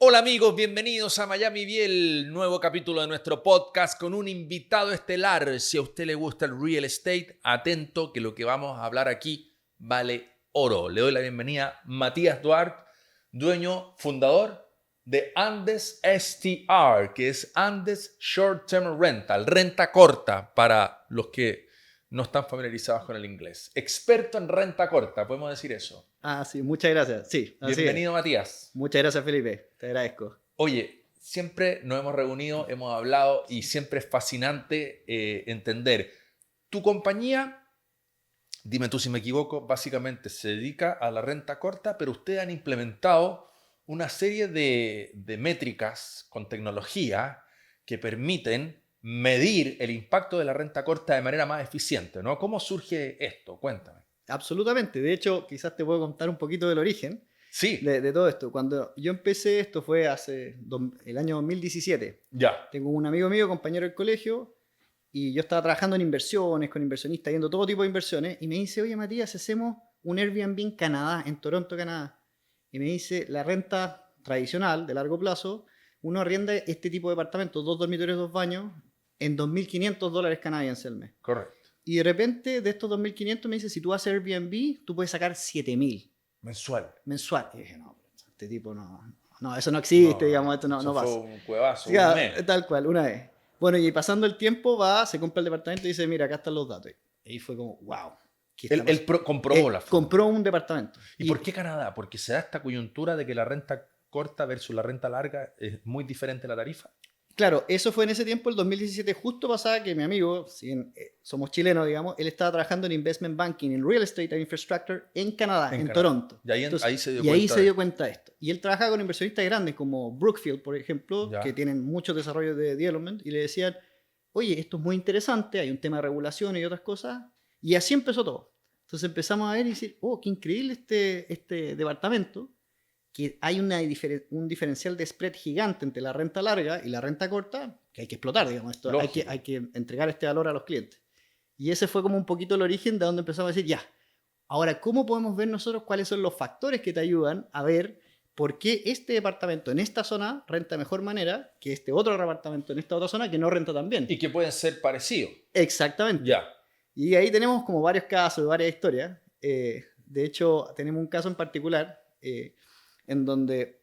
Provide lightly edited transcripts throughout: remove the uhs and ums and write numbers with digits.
Hola amigos, bienvenidos a Miami Biel, nuevo capítulo de nuestro podcast con un invitado estelar. Si a usted le gusta el real estate, atento que lo que vamos a hablar aquí vale oro. Le doy la bienvenida a Matías Duarte, dueño, fundador de Andes STR, que es Andes Short Term Rental, renta corta para los que no están familiarizados con el inglés. Experto en renta corta, podemos decir eso. Sí, muchas gracias. Sí, así es. Bienvenido Matías. Muchas gracias, Felipe. Te agradezco. Oye, siempre nos hemos reunido, hemos hablado y siempre es fascinante entender. Tu compañía, dime tú si me equivoco, básicamente se dedica a la renta corta, pero ustedes han implementado una serie de métricas con tecnología que permiten medir el impacto de la renta corta de manera más eficiente, ¿no? ¿Cómo surge esto? Cuéntame. Absolutamente. De hecho, quizás te puedo contar un poquito del origen Sí, de todo esto. Cuando yo empecé, esto fue el año 2017. ya. Tengo un amigo mío, compañero del colegio, y yo estaba trabajando en inversiones, con inversionistas, viendo todo tipo de inversiones, y me dice, oye, Matías, hacemos un Airbnb en Canadá, en Toronto, Canadá. Y me dice, la renta tradicional, de largo plazo, uno arrienda este tipo de departamentos, 2 dormitorios, 2 baños, en $2.500 canadienses al mes. Correcto. Y de repente, de estos 2.500 me dice, si tú haces Airbnb, tú puedes sacar 7.000 Mensual. mensual. Y dije, no, este tipo no, eso no existe, digamos, esto no eso pasa. fue un cuevazo, Ya, un mes. tal cual, una vez. Bueno, y pasando el tiempo, se compra el departamento y dice, mira, acá están los datos. Y ahí fue como, wow. Él comprobó la forma. Compró un departamento. ¿Y por qué Canadá? Porque se da esta coyuntura de que la renta corta versus la renta larga es muy diferente la tarifa. Claro, eso fue en ese tiempo, el 2017, justo pasaba que mi amigo, si bien, somos chilenos, digamos, él estaba trabajando en investment banking, en real estate and infrastructure en Canadá, en Toronto. Y ahí, Entonces, ahí se dio y cuenta. ahí se dio cuenta de esto. Y él trabajaba con inversionistas grandes como Brookfield, por ejemplo, Ya. que tienen muchos desarrollos de development, y le decían, oye, esto es muy interesante, hay un tema de regulación y otras cosas. Y así empezó todo. Entonces empezamos a ver y decir, oh, qué increíble este departamento, que hay un diferencial de spread gigante entre la renta larga y la renta corta, que hay que explotar, digamos, esto hay que entregar este valor a los clientes. Y ese fue como un poquito el origen de donde empezamos a decir, ya, ahora, ¿cómo podemos ver nosotros cuáles son los factores que te ayudan a ver por qué este departamento en esta zona renta de mejor manera que este otro departamento en esta otra zona que no renta tan bien? Y que pueden ser parecidos. Exactamente. Ya. Y ahí tenemos como varios casos, varias historias. De hecho, tenemos un caso en particular en donde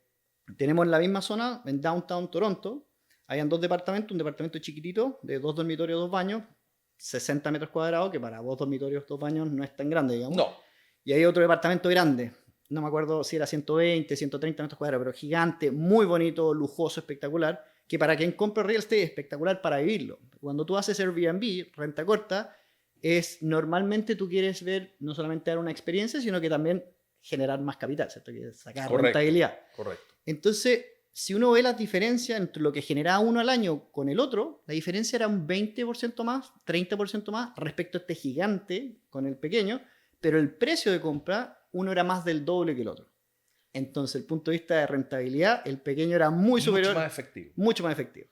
tenemos en la misma zona, en Downtown Toronto, hayan dos departamentos, un departamento chiquitito de 2 dormitorios, 2 baños, 60 metros cuadrados, que para 2 dormitorios, 2 baños no es tan grande, digamos. No. Y hay otro departamento grande, no me acuerdo si era 120, 130 metros cuadrados, pero gigante, muy bonito, lujoso, espectacular, que para quien compra real estate es espectacular para vivirlo. Cuando tú haces Airbnb, renta corta, normalmente tú quieres ver, no solamente dar una experiencia, sino que también generar más capital, ¿cierto? Que sacar rentabilidad. Correcto. Entonces, si uno ve las diferencias entre lo que generaba uno al año con el otro, la diferencia era un 20% más, 30% más respecto a este gigante con el pequeño, pero el precio de compra, uno era más del doble que el otro. Entonces, el punto de vista de rentabilidad, el pequeño era muy superior. Mucho más efectivo. Mucho más efectivo.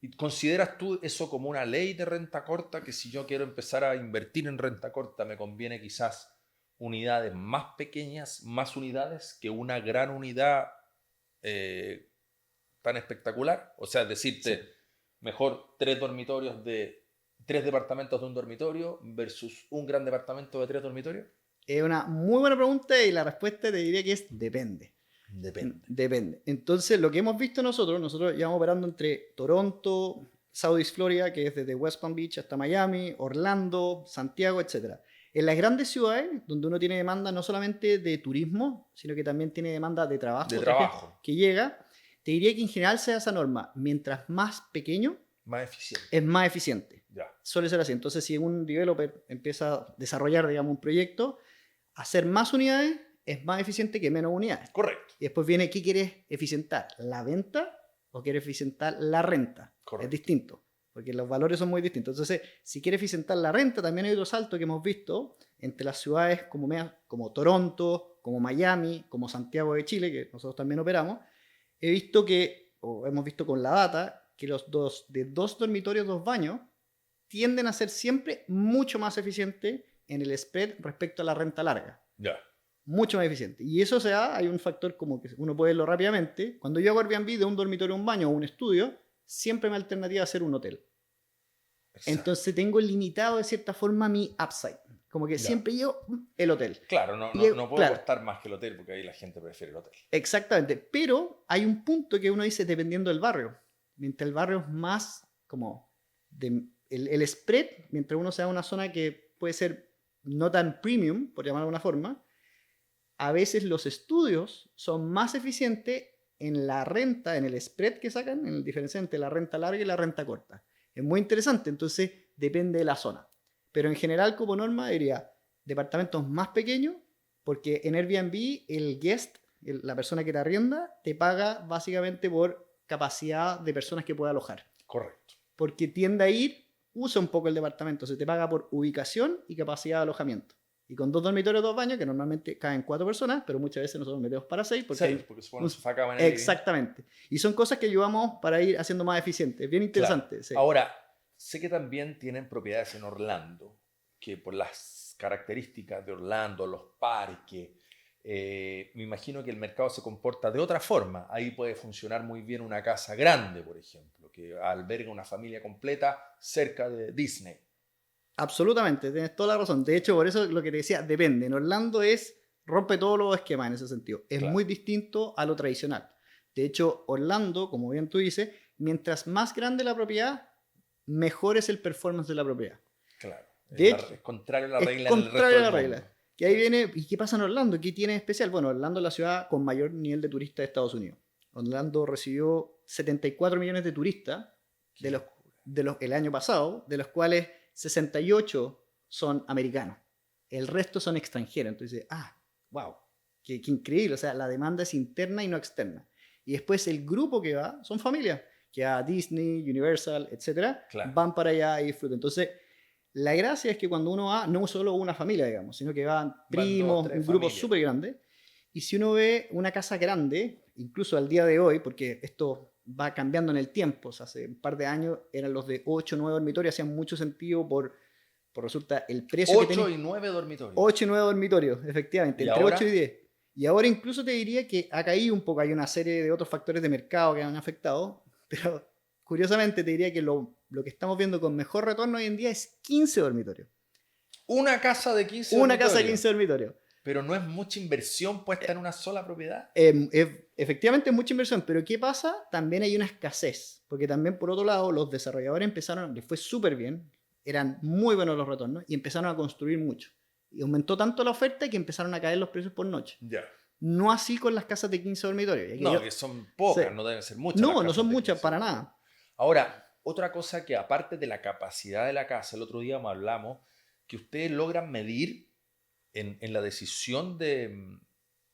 ¿Y consideras tú eso como una ley de renta corta? Que si yo quiero empezar a invertir en renta corta, me conviene quizás unidades más pequeñas, más unidades, que una gran unidad tan espectacular. O sea, decirte, sí, mejor 3 dormitorios de 3 departamentos de un dormitorio versus un gran departamento de 3 dormitorios. Es una muy buena pregunta y la respuesta te diría que es depende. Depende. Entonces, lo que hemos visto nosotros llevamos operando entre Toronto, Southeast Florida, que es desde West Palm Beach hasta Miami, Orlando, Santiago, etc. En las grandes ciudades, donde uno tiene demanda no solamente de turismo, sino que también tiene demanda de trabajo. Que llega, te diría que en general sea esa norma. Mientras más pequeño, más eficiente. Es más eficiente. Ya. Suele ser así. Entonces, si un developer empieza a desarrollar, digamos, un proyecto, hacer más unidades es más eficiente que menos unidades. Correcto. Y después viene, ¿qué quieres eficientar? ¿La venta o quieres eficientar la renta? Correcto. Es distinto, porque los valores son muy distintos. Entonces, si quieres eficientar la renta, también hay otro salto que hemos visto entre las ciudades como Toronto, como Miami, como Santiago de Chile, que nosotros también operamos. Hemos visto con la data, que los de 2 dormitorios, 2 baños, tienden a ser siempre mucho más eficientes en el spread respecto a la renta larga. Ya. mucho más eficiente. Y eso se da, hay un factor como que uno puede verlo rápidamente. Cuando yo hago Airbnb de un dormitorio, un baño o un estudio, siempre mi alternativa es hacer un hotel. Exacto. Entonces tengo limitado de cierta forma mi upside. Como que Ya. siempre yo, el hotel. Claro, no puedo claro. costar más que el hotel porque ahí la gente prefiere el hotel. Exactamente. Pero hay un punto que uno dice dependiendo del barrio. Mientras el barrio es más como el spread, mientras uno sea una zona que puede ser no tan premium, por llamarlo de alguna forma, a veces los estudios son más eficientes en la renta, en el spread que sacan, en el diferencia entre la renta larga y la renta corta. Es muy interesante, entonces depende de la zona. Pero en general, como norma, diría departamentos más pequeños, porque en Airbnb el guest, la persona que te arrienda, te paga básicamente por capacidad de personas que pueda alojar. Correcto. Porque tiende a ir, usa un poco el departamento, se te paga por ubicación y capacidad de alojamiento. Y con 2 dormitorios, 2 baños, que normalmente caen 4 personas, pero muchas veces nosotros metemos para 6. Porque se pone un sofá, cama en el living. Exactamente. Y son cosas que ayudamos para ir haciendo más eficiente. Bien interesante. Claro. Sí. Ahora, sé que también tienen propiedades en Orlando, que por las características de Orlando, los parques, me imagino que el mercado se comporta de otra forma. Ahí puede funcionar muy bien una casa grande, por ejemplo, que alberga una familia completa cerca de Disney. Absolutamente, tienes toda la razón. De hecho, por eso lo que te decía, depende. En Orlando rompe todos los esquemas en ese sentido. Es Claro. muy distinto a lo tradicional. De hecho, Orlando, como bien tú dices, mientras más grande la propiedad, mejor es el performance de la propiedad. Claro. De hecho, es contrario a la es regla en el resto contrario a la del regla. mundo. Que ahí viene, ¿y qué pasa en Orlando? ¿Qué tiene de especial? Bueno, Orlando es la ciudad con mayor nivel de turistas de Estados Unidos. Orlando recibió 74 millones de turistas el año pasado, de los cuales 68 son americanos. El resto son extranjeros. Entonces, wow, qué increíble. O sea, la demanda es interna y no externa. Y después el grupo que va son familias, que va a Disney, Universal, etcétera, Claro. van para allá y disfrutan. Entonces, la gracia es que cuando uno va, no solo una familia, digamos, sino que van primos, 2, 3 un grupo familias. súper grande. Y si uno ve una casa grande, incluso al día de hoy, porque esto va cambiando en el tiempo, o sea, hace un par de años eran los de 8 o 9 dormitorios, hacían mucho sentido por resulta el precio que 8 tenía. y 9 dormitorios. 8 y 9 dormitorios, efectivamente, ¿Y entre ahora? 8 y 10. Y ahora incluso te diría que ha caído un poco, hay una serie de otros factores de mercado que han afectado, pero curiosamente te diría que lo que estamos viendo con mejor retorno hoy en día es 15 dormitorios. Una casa de 15 Una dormitorios. casa de 15 dormitorios. Pero no es mucha inversión puesta en una sola propiedad. Efectivamente es mucha inversión, pero ¿qué pasa? También hay una escasez, porque también por otro lado los desarrolladores empezaron, les fue súper bien, eran muy buenos los retornos y empezaron a construir mucho. Y aumentó tanto la oferta que empezaron a caer los precios por noche. Ya. No así con las casas de 15 dormitorios. No, que son pocas, Sí. no deben ser muchas. las No, no casas son de muchas 15 para dormitorios. nada. Ahora, otra cosa que aparte de la capacidad de la casa, el otro día hablamos, que ustedes logran medir en la decisión de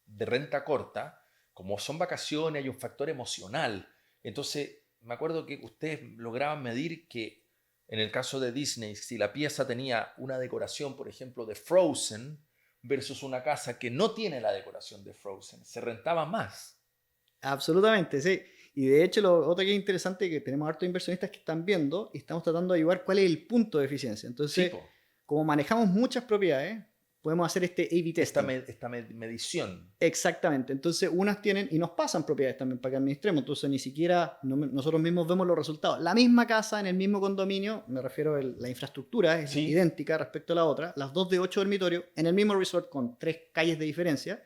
renta corta, como son vacaciones, hay un factor emocional. Entonces, me acuerdo que ustedes lograban medir que en el caso de Disney, si la pieza tenía una decoración, por ejemplo, de Frozen, versus una casa que no tiene la decoración de Frozen, se rentaba más. Absolutamente, sí. Y de hecho, lo otro que es interesante es que tenemos hartos inversionistas que están viendo y estamos tratando de ayudar cuál es el punto de eficiencia. Entonces, Sí, po. como manejamos muchas propiedades, podemos hacer este A/B testing. Esta medición. Exactamente. Entonces, unas tienen, y nos pasan propiedades también para que administremos. Entonces, ni siquiera nosotros mismos vemos los resultados. La misma casa en el mismo condominio, me refiero a la infraestructura, es Sí. idéntica respecto a la otra. Las dos de 8 dormitorios en el mismo resort con 3 calles de diferencia.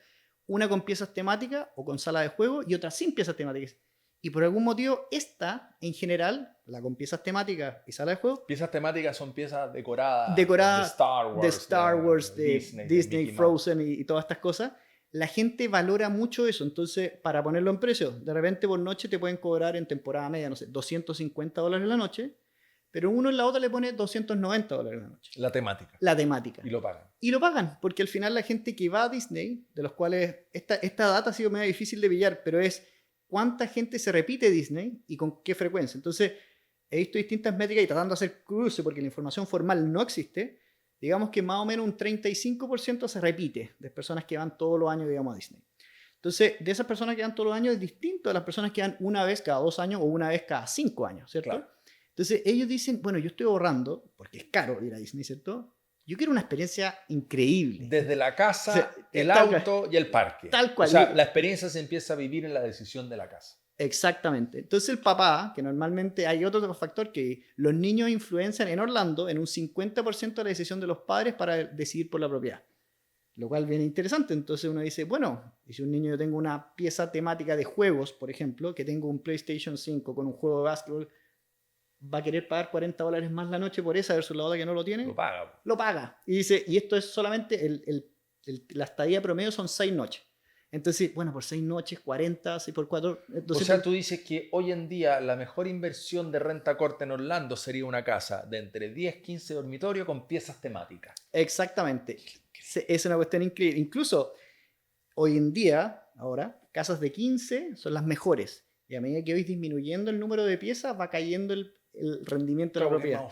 Una con piezas temáticas o con sala de juego y otra sin piezas temáticas. Y por algún motivo, esta, en general, la con piezas temáticas y sala de juego, Piezas temáticas son piezas decoradas Decoradas de Star Wars, de de Disney, Mickey Mouse. Frozen y todas estas cosas, la gente valora mucho eso. Entonces, para ponerlo en precio, de repente por noche te pueden cobrar en temporada media, no sé, $250 la noche, pero uno en la otra le pone $290 la noche. La temática. La temática. Y lo pagan. Y lo pagan, porque al final la gente que va a Disney, de los cuales esta data ha sido medio difícil de pillar, pero es cuánta gente se repite Disney y con qué frecuencia. Entonces, he visto distintas métricas y tratando de hacer cruce porque la información formal no existe. Digamos que más o menos un 35% se repite de personas que van todos los años, digamos, a Disney. Entonces, de esas personas que van todos los años es distinto a las personas que van una vez cada 2 años o una vez cada 5 años, ¿cierto? Claro. Entonces, ellos dicen, bueno, yo estoy ahorrando, porque es caro ir a Disney, ¿cierto? Yo quiero una experiencia increíble. Desde la casa, O sea, el tal auto y el parque. Tal cual. O sea, la experiencia se empieza a vivir en la decisión de la casa. Exactamente. Entonces el papá, que normalmente hay otro factor que los niños influencian en Orlando en un 50% de la decisión de los padres para decidir por la propiedad. Lo cual viene interesante. Entonces uno dice, bueno, y si un niño yo tengo una pieza temática de juegos, por ejemplo, que tengo un PlayStation 5 con un juego de básquetbol, va a querer pagar $40 más la noche por esa versus la otra que no lo tiene. Lo paga. Lo paga. Y dice, y esto es solamente la estadía promedio son 6 noches. Entonces, bueno, por 6 noches, 40, 6 por 4. O sea, tú dices que hoy en día la mejor inversión de renta corta en Orlando sería una casa de entre 10, 15 dormitorios con piezas temáticas. Exactamente. Es una cuestión increíble. Incluso hoy en día, ahora, casas de 15 son las mejores. Y a medida que vais disminuyendo el número de piezas, va cayendo el rendimiento de la propiedad.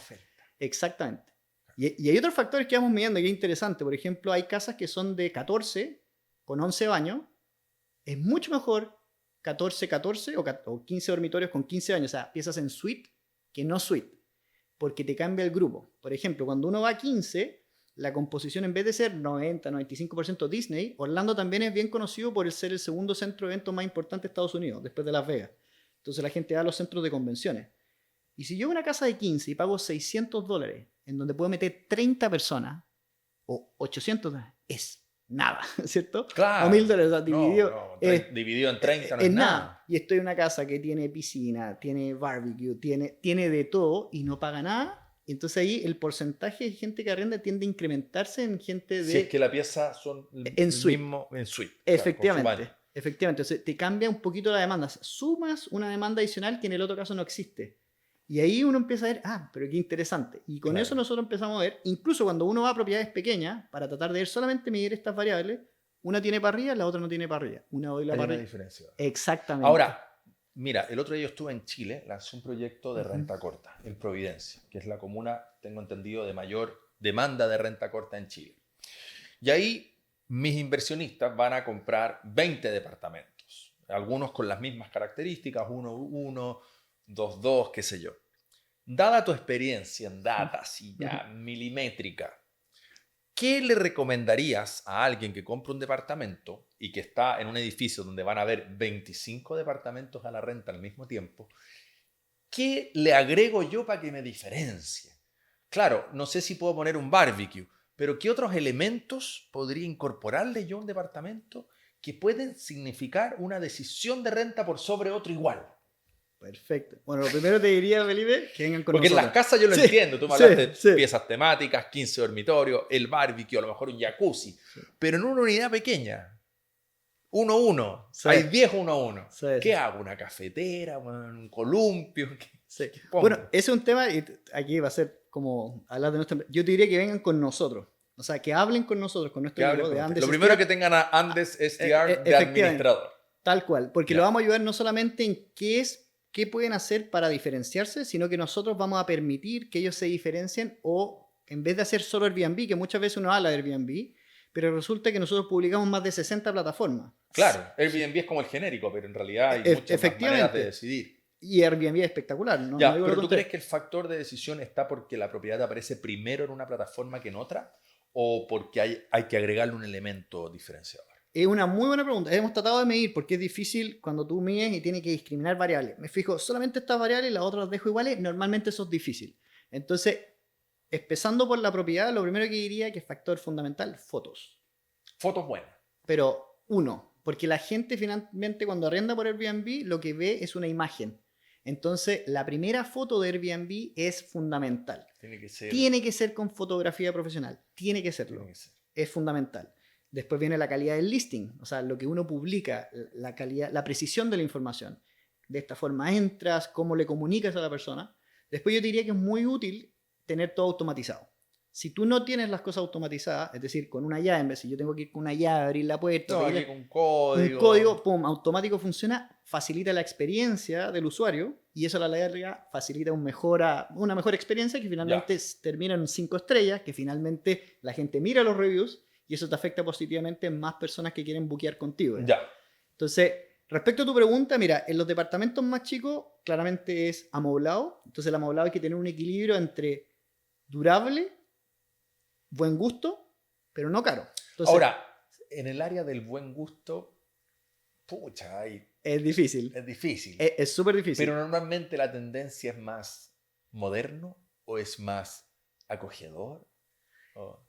Exactamente. Y hay otros factores que vamos midiendo que es interesante. Por ejemplo, hay casas que son de 14 con 11 baños. Es mucho mejor 14 o 15 dormitorios con 15 baños. O sea, piezas en suite que no suite. Porque te cambia el grupo. Por ejemplo, cuando uno va a 15, la composición en vez de ser 90-95% Disney, Orlando también es bien conocido por ser el segundo centro de eventos más importante de Estados Unidos, después de Las Vegas. Entonces la gente va a los centros de convenciones. Y si yo voy a una casa de 15 y pago $600, en donde puedo meter 30 personas, o $800, es nada, ¿cierto? Claro. O $1,000 dividido. Dividido en 30 no es es nada. Y estoy en una casa que tiene piscina, tiene barbecue, tiene de todo y no paga nada. Entonces ahí el porcentaje de gente que arrenda tiende a incrementarse en gente de... Si es que la pieza son en suite. mismo en suite. Efectivamente. Claro, Efectivamente. Entonces te cambia un poquito la demanda. Sumas una demanda adicional que en el otro caso no existe. Y ahí uno empieza a ver, pero qué interesante. Y con eso nosotros empezamos a ver, incluso cuando uno va a propiedades pequeñas, para tratar de ver solamente medir estas variables, una tiene parrilla, la otra no tiene parrilla. Una doy la parrilla. Hay una diferencia. Exactamente. Ahora, mira, el otro día yo estuve en Chile, lancé un proyecto de renta corta en Providencia, que es la comuna, tengo entendido, de mayor demanda de renta corta en Chile. Y ahí mis inversionistas van a comprar 20 departamentos, algunos con las mismas características, 1-1, 2-2, qué sé yo. Dada tu experiencia en data, así ya milimétrica, ¿qué le recomendarías a alguien que compra un departamento y que está en un edificio donde van a haber 25 departamentos a la renta al mismo tiempo? ¿Qué le agrego yo para que me diferencie? Claro, no sé si puedo poner un barbecue, pero ¿qué otros elementos podría incorporarle yo a un departamento que pueden significar una decisión de renta por sobre otro igual? Perfecto. Bueno, lo primero te diría, Felipe, que vengan con Porque nosotros. en las casas yo lo entiendo. Tú me hablaste de piezas temáticas, 15 dormitorios, el barbecue, a lo mejor un jacuzzi. Sí. Pero en una unidad pequeña, 1-1, hay 10 1-1. ¿Qué hago? ¿Una cafetera? ¿Un columpio? Bueno, ese es un tema, y aquí va a ser como hablar de nuestra... Yo te diría que vengan con nosotros. O sea, que hablen con nosotros, con nuestro equipo de Andes. Lo primero que tengan a Andes STR de administrador. Tal cual, porque lo vamos a ayudar no solamente en qué pueden hacer para diferenciarse, sino que nosotros vamos a permitir que ellos se diferencien o en vez de hacer solo Airbnb, que muchas veces uno habla de Airbnb, pero resulta que nosotros publicamos más de 60 plataformas. Claro, Airbnb es como el genérico, pero en realidad hay muchas más maneras de decidir. Y Airbnb es espectacular. ¿No? Ya, pero ¿tú crees que el factor de decisión está porque la propiedad aparece primero en una plataforma que en otra? ¿O porque hay que agregarle un elemento diferenciador? Es una muy buena pregunta. Hemos tratado de medir porque es difícil cuando tú mides y tienes que discriminar variables. Me fijo solamente estas variables y las otras las dejo iguales. Normalmente eso es difícil. Entonces, empezando por la propiedad, lo primero que diría que es factor fundamental, fotos. Fotos buenas. Pero porque la gente finalmente cuando arrenda por Airbnb lo que ve es una imagen. Entonces, la primera foto de Airbnb es fundamental. Tiene que ser con fotografía profesional. Tiene que serlo. Es fundamental. Después viene la calidad del listing, o sea, lo que uno publica, la calidad, la precisión de la información. De esta forma entras, cómo le comunicas a la persona. Después yo diría que es muy útil tener todo automatizado. Si tú no tienes las cosas automatizadas, es decir, con una llave, en vez de yo tengo que ir con una llave, abrir la puerta, aquí con un código. Un código, pum, automático funciona, facilita la experiencia del usuario y eso a la larga facilita una mejor experiencia que finalmente termina en 5 estrellas, que finalmente la gente mira los reviews y eso te afecta positivamente en más personas que quieren buquear contigo. Ya. Entonces, respecto a tu pregunta, mira, en los departamentos más chicos claramente es amoblado. Entonces el amoblado hay que tener un equilibrio entre durable buen gusto, pero no caro. Entonces, Ahora, en el área del buen gusto, pucha, es difícil. es difícil. Es súper difícil. Pero normalmente la tendencia es más moderno o es más acogedor.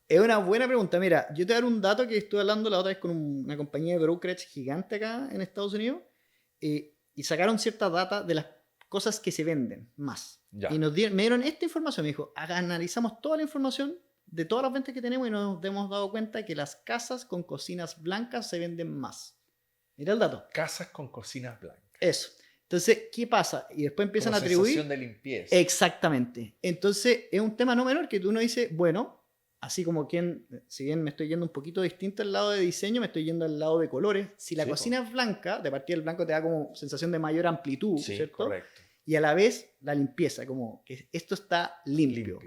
Es una buena pregunta. Mira, yo te voy a dar un dato que estuve hablando la otra vez con una compañía de brokerage gigante acá en Estados Unidos y sacaron cierta data de las cosas que se venden más. Ya. Y me dieron esta información. Me dijo, analizamos toda la información de todas las ventas que tenemos y nos hemos dado cuenta que las casas con cocinas blancas se venden más. Mira el dato. Casas con cocinas blancas. Eso. Entonces, ¿qué pasa? Y después empiezan Como a atribuir. sensación de limpieza. Exactamente. Entonces, es un tema no menor que tú no dices, bueno, así como quien, si bien me estoy yendo un poquito distinto al lado de diseño, me estoy yendo al lado de colores. Si la Sí, cocina es blanca, de partida el blanco te da como sensación de mayor amplitud, Sí, ¿cierto? correcto. Y a la vez la limpieza, como que esto está limpio.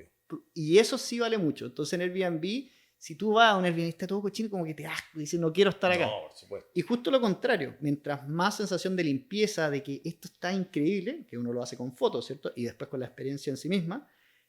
Y eso sí vale mucho. Entonces en Airbnb, si tú vas a un Airbnb está todo cochino, como que te dices, no quiero estar acá. No, por supuesto. Y justo lo contrario, mientras más sensación de limpieza, de que esto está increíble, que uno lo hace con fotos, ¿cierto? Y después con la experiencia en sí misma,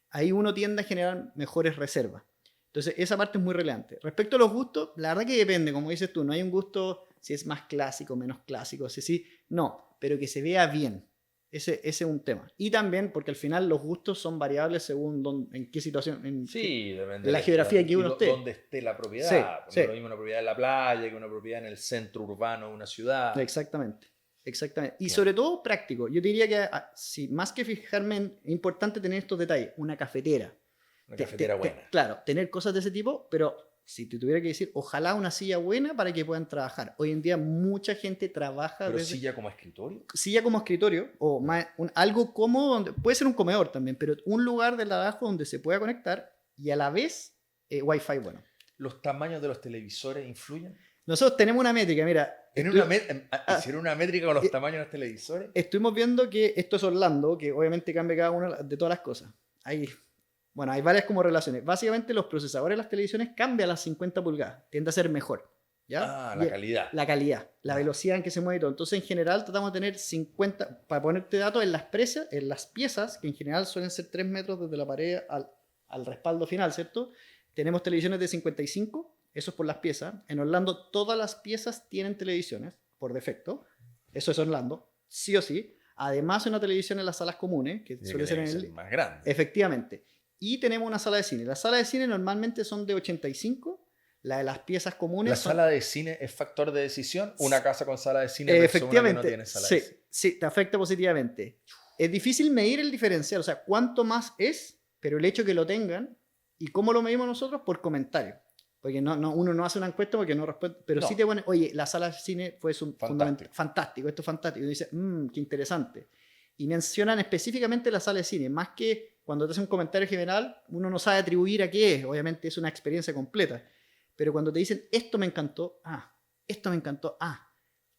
ahí uno tiende a generar mejores reservas. Entonces, esa parte es muy relevante. Respecto a los gustos, la verdad que depende, como dices tú, no hay un gusto si es más clásico, menos clásico, si sí, no, pero que se vea bien. Ese es un tema. Y también porque al final los gustos son variables según en qué situación, Sí, depende en la geografía que uno esté. Donde esté la propiedad. Sí, No sí. es lo mismo una propiedad en la playa que una propiedad en el centro urbano de una ciudad. Exactamente. Exactamente. Y Claro. sobre todo práctico. Yo diría que si más que fijarme es importante tener estos detalles. Una cafetera. Una cafetera buena. Claro, tener cosas de ese tipo, pero si te tuviera que decir, ojalá una silla buena para que puedan trabajar. Hoy en día mucha gente trabaja ¿Pero desde silla como escritorio? silla como escritorio o algo cómodo, donde, puede ser un comedor también, pero un lugar de trabajo donde se pueda conectar y a la vez Wi-Fi bueno. ¿Los tamaños de los televisores influyen? Nosotros tenemos una métrica, mira. ¿Hicieron una métrica con los tamaños de los televisores? Estuvimos viendo que esto es Orlando, que obviamente cambia cada una de todas las cosas. Hay varias como relaciones. Básicamente los procesadores de las televisiones cambian a las 50 pulgadas. Tiende a ser mejor. ¿Ya? La calidad. La calidad, la velocidad en que se mueve todo. Entonces, en general, tratamos de tener 50, para ponerte datos, en las piezas, que en general suelen ser 3 metros desde la pared al respaldo final, ¿cierto? Tenemos televisiones de 55, eso es por las piezas. En Orlando, todas las piezas tienen televisiones, por defecto. Eso es Orlando, sí o sí. Además, una televisión en las salas comunes, que suele ser en el... más grande. Efectivamente. Y tenemos una sala de cine. Las salas de cine normalmente son de 85. La de las piezas comunes. ¿La sala de cine es factor de decisión? ¿Una casa con sala de cine efectivamente, una que no tiene sala de cine? Sí, te afecta positivamente. Es difícil medir el diferencial, o sea, cuánto más es, pero el hecho que lo tengan y cómo lo medimos nosotros por comentario. Porque uno no hace una encuesta porque no responde, pero sí te pone, oye, la sala de cine fue fantástico, esto es fantástico. Y dice, qué interesante. Y mencionan específicamente la sala de cine, más que cuando te hacen un comentario general, uno no sabe atribuir a qué es, obviamente es una experiencia completa. Pero cuando te dicen, esto me encantó,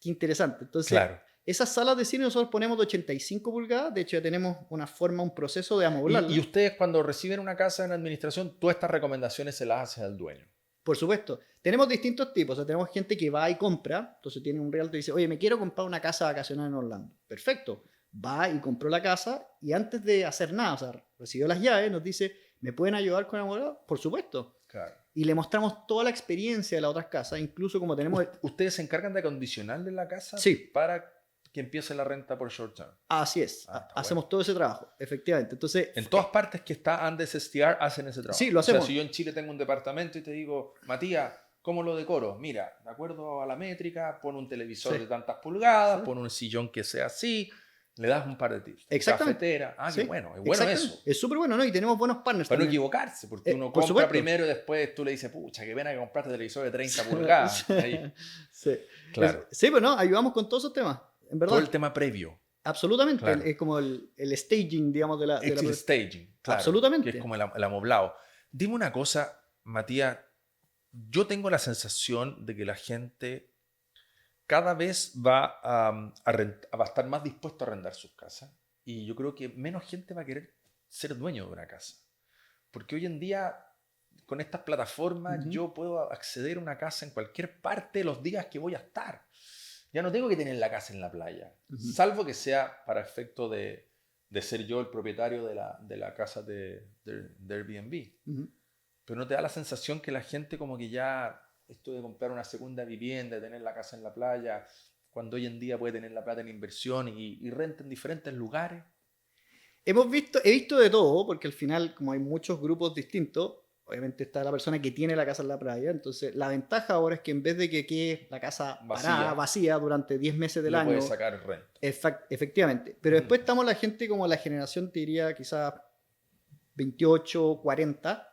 qué interesante. Entonces, claro. Esas salas de cine nosotros ponemos de 85 pulgadas, de hecho ya tenemos un proceso de amoblarla. ¿Y ustedes cuando reciben una casa en administración, tú estas recomendaciones se las haces al dueño? Por supuesto. Tenemos distintos tipos, o sea, tenemos gente que va y compra, entonces tiene un realtor y dice, oye, me quiero comprar una casa vacacional en Orlando. Perfecto. Va y compró la casa y antes de hacer nada, o sea, recibió las llaves, nos dice, ¿me pueden ayudar con el amoblado? Por supuesto. Claro. Y le mostramos toda la experiencia de las otras casas, incluso como tenemos... ¿Ustedes se encargan de acondicionarle la casa? Sí. Para que empiece la renta por short term. Así es. Hacemos todo ese trabajo, efectivamente. Entonces, en todas partes que está Andes STR hacen ese trabajo. Sí, lo hacemos. O sea, si yo en Chile tengo un departamento y te digo, Matías, ¿cómo lo decoro? Mira, de acuerdo a la métrica, pon un televisor de tantas pulgadas, pon un sillón que sea así, le das un par de tips. Exactamente. Cafetera. Qué bueno. Es bueno eso. Es súper bueno, ¿no? Y tenemos buenos partners Para también. no equivocarse, porque uno compra supuesto. primero y después tú le dices, pucha, qué pena que compraste televisor de 30 pulgadas. Ahí. Sí. Claro. Sí, pues no, ayudamos con todos esos temas, en verdad. Todo el tema previo. Absolutamente. Claro. Es como el staging, digamos, de la el staging, claro. Absolutamente. Que es como el amoblado. Dime una cosa, Matías. Yo tengo la sensación de que la gente cada vez va a estar más dispuesto a arrendar sus casas. Y yo creo que menos gente va a querer ser dueño de una casa. Porque hoy en día, con estas plataformas, yo puedo acceder a una casa en cualquier parte de los días que voy a estar. Ya no tengo que tener la casa en la playa. Salvo que sea para efecto de ser yo el propietario de la casa de Airbnb. Pero ¿no te da la sensación que la gente como que ya, esto de comprar una segunda vivienda, de tener la casa en la playa, cuando hoy en día puede tener la plata en inversión y renta en diferentes lugares? He visto de todo, porque al final, como hay muchos grupos distintos, obviamente está la persona que tiene la casa en la playa. Entonces, la ventaja ahora es que en vez de que quede la casa parada, Vacía, vacía durante 10 meses del le puede año, sacar renta. efectivamente. Pero después estamos la gente como la generación, te diría, quizás 28, 40,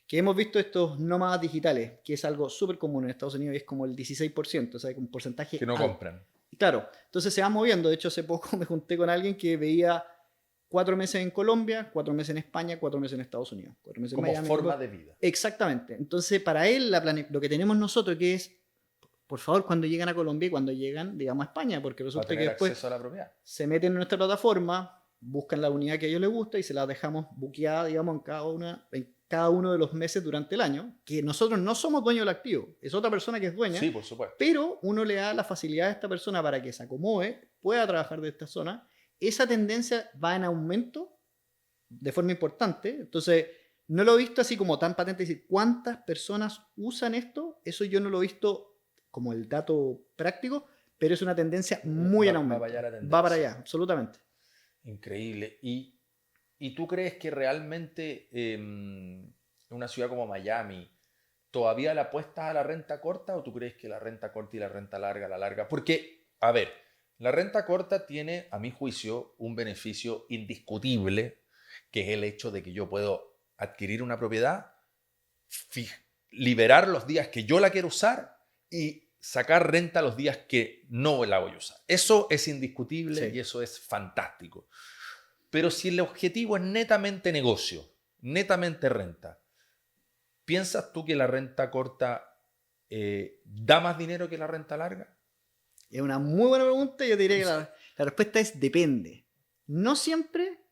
que hemos visto estos nómadas digitales, que es algo súper común en Estados Unidos y es como el 16%, o sea, un porcentaje Que no alto. compran. Y claro, entonces se van moviendo. De hecho, hace poco me junté con alguien que veía 4 meses en Colombia, 4 meses en España, 4 meses en Estados Unidos, 4 meses en Como Miami. forma de vida. Exactamente. Entonces, para él, lo que tenemos nosotros que es, por favor, cuando llegan a Colombia y cuando llegan, digamos, a España, porque Para resulta que tener después acceso a la propiedad. se meten en nuestra plataforma, buscan la unidad que a ellos les gusta y se la dejamos buqueada, digamos, en cada uno de los meses durante el año, que nosotros no somos dueños del activo, es otra persona que es dueña, Sí, por supuesto. pero uno le da la facilidad a esta persona para que se acomode, pueda trabajar de esta zona. Esa tendencia va en aumento de forma importante, entonces no lo he visto así como tan patente, decir cuántas personas usan esto, eso yo no lo he visto como el dato práctico, pero es una tendencia muy en aumento. Va para allá la tendencia. Va para allá, absolutamente. Increíble. ¿Y tú crees que realmente en una ciudad como Miami todavía la apuestas a la renta corta o tú crees que la renta corta y la renta larga, la larga? Porque, a ver, la renta corta tiene, a mi juicio, un beneficio indiscutible, que es el hecho de que yo puedo adquirir una propiedad, liberar los días que yo la quiero usar y sacar renta los días que no la voy a usar. Eso es indiscutible Sí. y eso es fantástico. Pero si el objetivo es netamente negocio, netamente renta, ¿piensas tú que la renta corta da más dinero que la renta larga? Es una muy buena pregunta y yo te diría que la respuesta es depende. No siempre,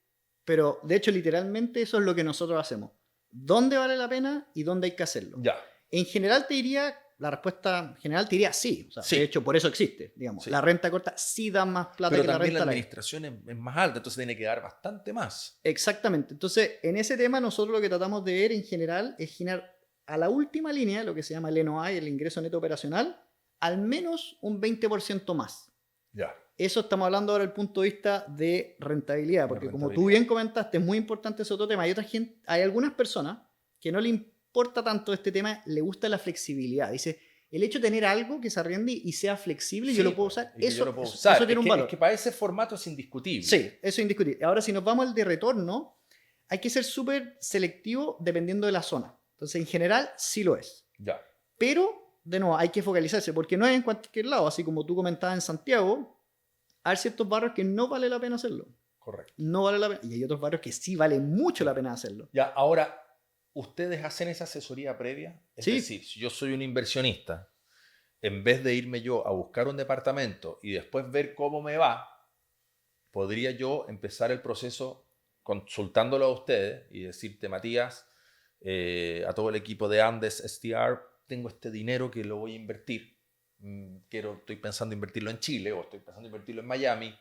pero de hecho literalmente eso es lo que nosotros hacemos. ¿Dónde vale la pena y dónde hay que hacerlo? Ya. En general te diría, la respuesta general te diría sí. O sea, Sí. De hecho, por eso existe, digamos. Sí. La renta corta sí da más plata Pero que la también renta la larga. administración es más alta, entonces tiene que dar bastante más. Exactamente. Entonces, en ese tema nosotros lo que tratamos de ver en general es generar a la última línea, lo que se llama el NOI, el ingreso neto operacional, al menos un 20% más. Ya. Eso estamos hablando ahora desde el punto de vista de rentabilidad, porque como tú bien comentaste, es muy importante ese otro tema. Hay algunas personas que no le importa tanto este tema, le gusta la flexibilidad. Dice, el hecho de tener algo que se arriende y sea flexible, Sí, yo lo puedo usar, yo lo puedo eso usar. tiene un valor. Es que para ese formato es indiscutible. Sí, eso es indiscutible. Ahora, si nos vamos al de retorno, hay que ser súper selectivo dependiendo de la zona. Entonces, en general, sí lo es. Ya. Pero, de nuevo, hay que focalizarse, porque no es en cualquier lado. Así como tú comentabas en Santiago, hay ciertos barrios que no vale la pena hacerlo. Correcto. No vale la pena. Y hay otros barrios que sí vale mucho la pena hacerlo. Ya, ahora, ¿ustedes hacen esa asesoría previa? Es Sí. decir, si yo soy un inversionista, en vez de irme yo a buscar un departamento y después ver cómo me va, podría yo empezar el proceso consultándolo a ustedes y decirte, Matías, a todo el equipo de Andes STR, tengo este dinero que lo voy a invertir. Estoy pensando invertirlo en Chile o estoy pensando invertirlo en Miami.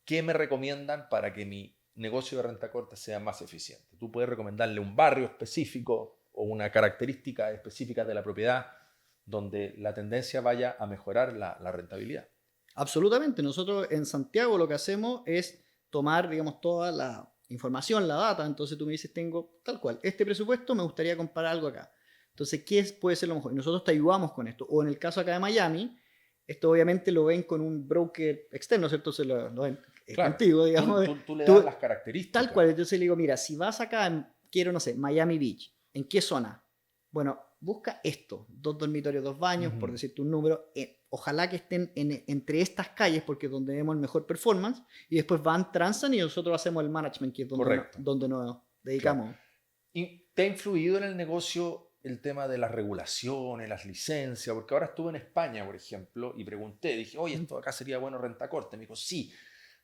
¿Qué me recomiendan para que mi negocio de renta corta sea más eficiente? Tú puedes recomendarle un barrio específico o una característica específica de la propiedad donde la tendencia vaya a mejorar la rentabilidad. Absolutamente. Nosotros en Santiago lo que hacemos es tomar, digamos, toda la información, la data. Entonces tú me dices, tengo tal cual, este presupuesto, me gustaría comprar algo acá. Entonces, puede ser lo mejor? Y nosotros te ayudamos con esto. O en el caso acá de Miami, esto obviamente lo ven con un broker externo, ¿cierto? Se lo ven Claro, contigo, digamos. Tú le das las características. Tal cual. Entonces le digo, mira, si vas acá, quiero, no sé, Miami Beach, ¿en qué zona? Bueno, busca esto, 2 dormitorios, 2 baños, por decirte un número. Ojalá que estén entre estas calles, porque es donde vemos el mejor performance, y después transan y nosotros hacemos el management, que es donde nos dedicamos. Claro. ¿Y te ha influido en el negocio el tema de las regulaciones, las licencias? Porque ahora estuve en España, por ejemplo, y pregunté, dije, oye, esto acá sería bueno renta corta. Me dijo, sí,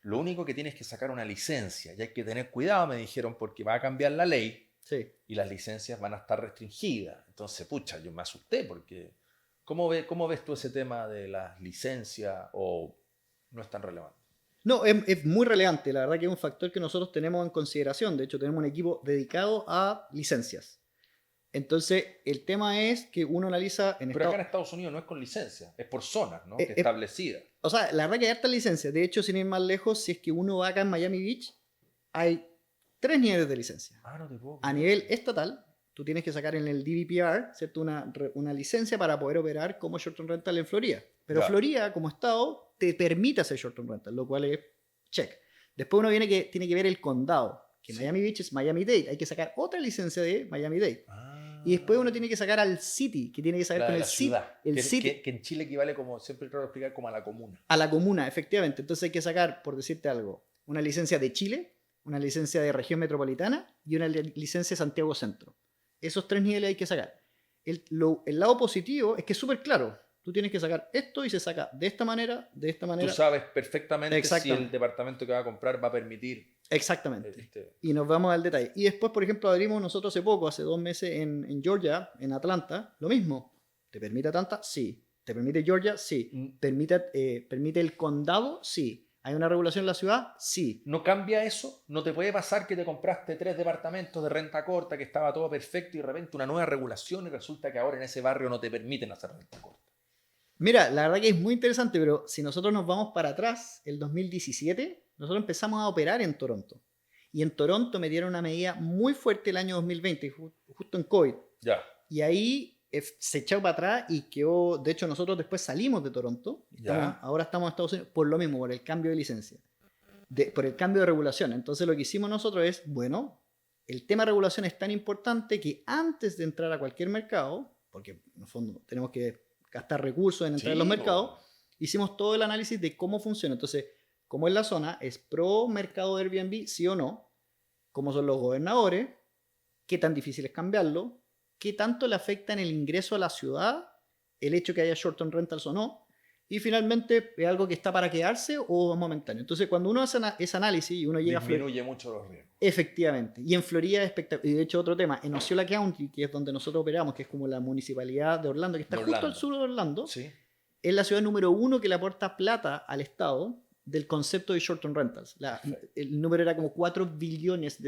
lo único que tienes que sacar una licencia y hay que tener cuidado, me dijeron, porque va a cambiar la ley. Sí. Y las licencias van a estar restringidas. Entonces, pucha, yo me asusté porque ¿cómo ves tú ese tema de las licencias o no es tan relevante? No, es muy relevante. La verdad que es un factor que nosotros tenemos en consideración. De hecho, tenemos un equipo dedicado a licencias. Entonces, el tema es que uno analiza Pero acá en Estados Unidos no es con licencia, es por zonas, ¿no? Establecidas. O sea, la verdad que hay harta licencia. De hecho, sin ir más lejos, si es que uno va acá en Miami Beach, hay 3 niveles de licencia. Ah, no te puedo A creer. nivel estatal, tú tienes que sacar en el DVPR, ¿cierto? Una licencia para poder operar como short-term rental en Florida. Pero Ya. Florida, como estado, te permite hacer short-term rental, lo cual es check. Después uno tiene que ver el condado, que Sí. Miami Beach es Miami-Dade. Hay que sacar otra licencia de Miami-Dade. Ah, Y después uno tiene que sacar al city, que tiene que saber la con de el la ciudad. el que, city que en Chile equivale, como siempre trato de explicar, como a la comuna. a la comuna, efectivamente. Entonces hay que sacar, por decirte algo, una licencia de Chile, una licencia de región metropolitana y una licencia de Santiago Centro. Esos 3 niveles hay que sacar. El lado positivo es que es súper claro. Tú tienes que sacar esto y se saca de esta manera, de esta manera. Tú sabes perfectamente si Exactamente. el departamento que va a comprar va a permitir. Exactamente. Y nos vamos al detalle. Y después, por ejemplo, abrimos nosotros hace poco, hace 2 meses en Georgia, en Atlanta, lo mismo. ¿Te permite Atlanta? Sí. ¿Te permite Georgia? Sí. ¿Permite el condado? Sí. ¿Hay una regulación en la ciudad? Sí. ¿No cambia eso? ¿No te puede pasar que te compraste 3 departamentos de renta corta, que estaba todo perfecto y de repente una nueva regulación y resulta que ahora en ese barrio no te permiten hacer renta corta? Mira, la verdad que es muy interesante, pero si nosotros nos vamos para atrás, el 2017, nosotros empezamos a operar en Toronto. Y en Toronto me dieron una medida muy fuerte el año 2020, justo en COVID. Ya. Y ahí se echó para atrás y quedó. De hecho, nosotros después salimos de Toronto. Ahora estamos en Estados Unidos por lo mismo, por el cambio de licencia, por el cambio de regulación. Entonces, lo que hicimos nosotros es, bueno, el tema de regulación es tan importante que antes de entrar a cualquier mercado, porque en el fondo tenemos que gastar recursos en entrar en los mercados, hicimos todo el análisis de cómo funciona. Entonces, cómo es la zona, es pro mercado de Airbnb, sí o no, cómo son los gobernadores, qué tan difícil es cambiarlo, qué tanto le afecta en el ingreso a la ciudad el hecho que haya short-term rentals o no, y finalmente es algo que está para quedarse o es momentáneo. Entonces, cuando uno hace ese análisis y uno llega disminuye mucho los riesgos. Efectivamente. Y en Florida es espectacular. Y de hecho, otro tema, en Osceola County, que es donde nosotros operamos, que es como la municipalidad de Orlando, que está justo al sur de Orlando, sí, es la ciudad número 1 que le aporta plata al Estado del concepto de short-term rentals. El número era como $4 billones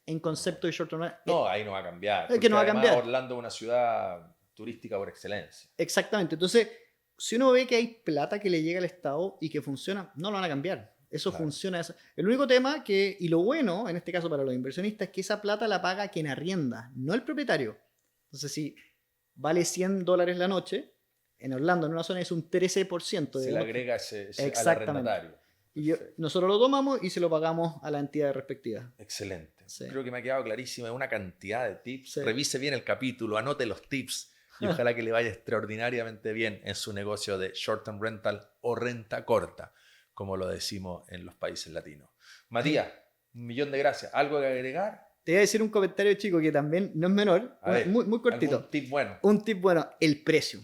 en concepto de short-term rentals. No, ahí no va a cambiar. Es que no va a cambiar. Orlando es una ciudad turística por excelencia. Exactamente. Entonces, si uno ve que hay plata que le llega al Estado y que funciona, no lo van a cambiar. Eso funciona. El único tema y lo bueno, en este caso para los inversionistas, es que esa plata la paga quien arrienda, no el propietario. Entonces, si vale $100 la noche, en Orlando, en una zona, es un 13%. Se le agrega al arrendatario. Y nosotros lo tomamos y se lo pagamos a la entidad respectiva. Excelente. Sí. Creo que me ha quedado clarísimo. Es una cantidad de tips. Sí. Revise bien el capítulo, anote los tips y ojalá que le vaya extraordinariamente bien en su negocio de short-term rental o renta corta, como lo decimos en los países latinos. Matías, 1.000.000 de gracias. ¿Algo que agregar? Te voy a decir un comentario, chico, que también no es menor, muy, muy cortito. ¿Algún tip bueno? Un tip bueno, el precio.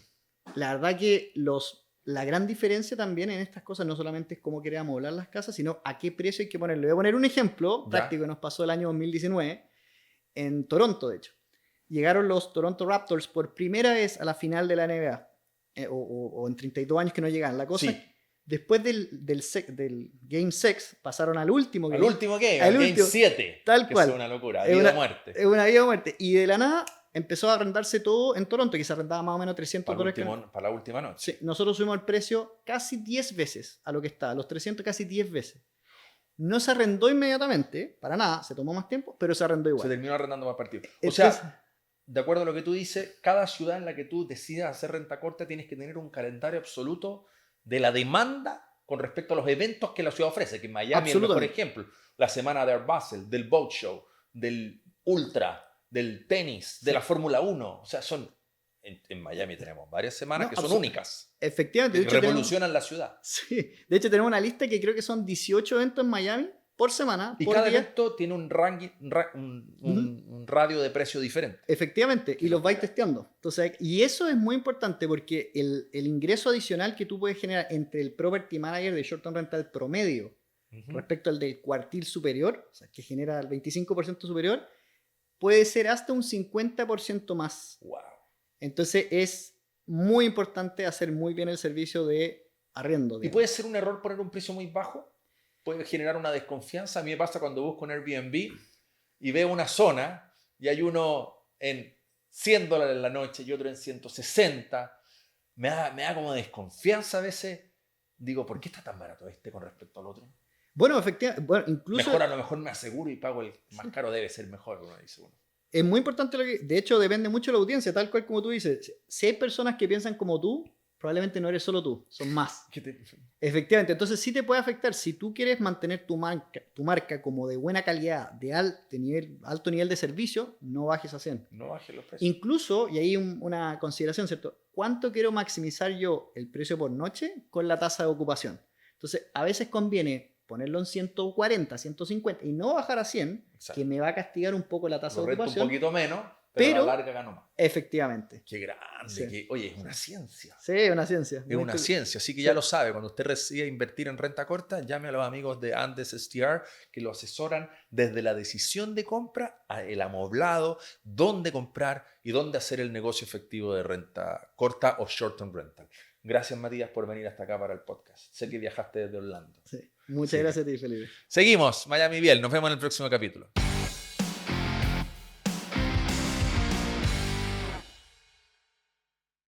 La verdad que la gran diferencia también en estas cosas no solamente es cómo queremos hablar las casas, sino a qué precio hay que ponerlo. Voy a poner un ejemplo práctico que nos pasó el año 2019 en Toronto, de hecho. Llegaron los Toronto Raptors por primera vez a la final de la NBA, o en 32 años que no llegan. La cosa es, después del Game 6 pasaron al último Game. ¿Al último qué? Al Game 7. Tal cual. Es una locura, vida o muerte. Es una vida o muerte. Y de la nada empezó a arrendarse todo en Toronto, que se arrendaba más o menos $300. Para la última noche. Sí, nosotros subimos el precio casi 10 veces a lo que estaba, los 300 casi 10 veces. No se arrendó inmediatamente, para nada, se tomó más tiempo, pero se arrendó igual. Se terminó arrendando más partido. O sea, de acuerdo a lo que tú dices, cada ciudad en la que tú decidas hacer renta corta tienes que tener un calendario absoluto de la demanda con respecto a los eventos que la ciudad ofrece, que en Miami es el mejor ejemplo. La semana de Art Basel, del Boat Show, del Ultra, del tenis, de la Fórmula 1. O sea, en Miami tenemos varias semanas que son únicas. Efectivamente. Que revolucionan la ciudad. Sí. De hecho, tenemos una lista que creo que son 18 eventos en Miami por semana. Y cada evento tiene un radio de precio diferente. Efectivamente, y los vais testeando. Entonces, y eso es muy importante porque el ingreso adicional que tú puedes generar entre el property manager de short-term rental promedio respecto al del cuartil superior, o sea, que genera el 25% superior, puede ser hasta un 50% más. Wow. Entonces es muy importante hacer muy bien el servicio de arriendo. ¿Y puede ser un error poner un precio muy bajo? Puede generar una desconfianza. A mí me pasa cuando busco un Airbnb y veo una zona y hay uno en $100 en la noche y otro en 160. Me da como desconfianza a veces. Digo, ¿por qué está tan barato este con respecto al otro? Bueno, efectivamente, bueno, incluso Mejor, a lo mejor me aseguro y pago el más caro, debe ser mejor, uno dice uno. es muy importante de hecho depende mucho de la audiencia, tal cual como tú dices. Si hay personas que piensan como tú, probablemente no eres solo tú, son más. Efectivamente, entonces sí te puede afectar. Si tú quieres mantener tu marca como de buena calidad, de alto nivel de servicio, no bajes a 100. No bajes los precios. Incluso, y ahí una consideración, ¿cierto? ¿Cuánto quiero maximizar yo el precio por noche con la tasa de ocupación? Entonces, a veces conviene ponerlo en 140, 150 y no bajar a 100, Exacto. que me va a castigar un poco la tasa Lo de rento ocupación. un poquito menos, pero a la larga gano más. Efectivamente. Qué grande. Sí. Oye, es una ciencia. Sí, es una ciencia. Es una ciencia, así que ya lo sabe. Cuando usted decida invertir en renta corta, llame a los amigos de Andes STR que lo asesoran desde la decisión de compra a el amoblado, dónde comprar y dónde hacer el negocio efectivo de renta corta o short-term rental. Gracias, Matías, por venir hasta acá para el podcast. Sé que viajaste desde Orlando. Sí. Muchas gracias a ti, Felipe. Seguimos, Miami Biel. Nos vemos en el próximo capítulo.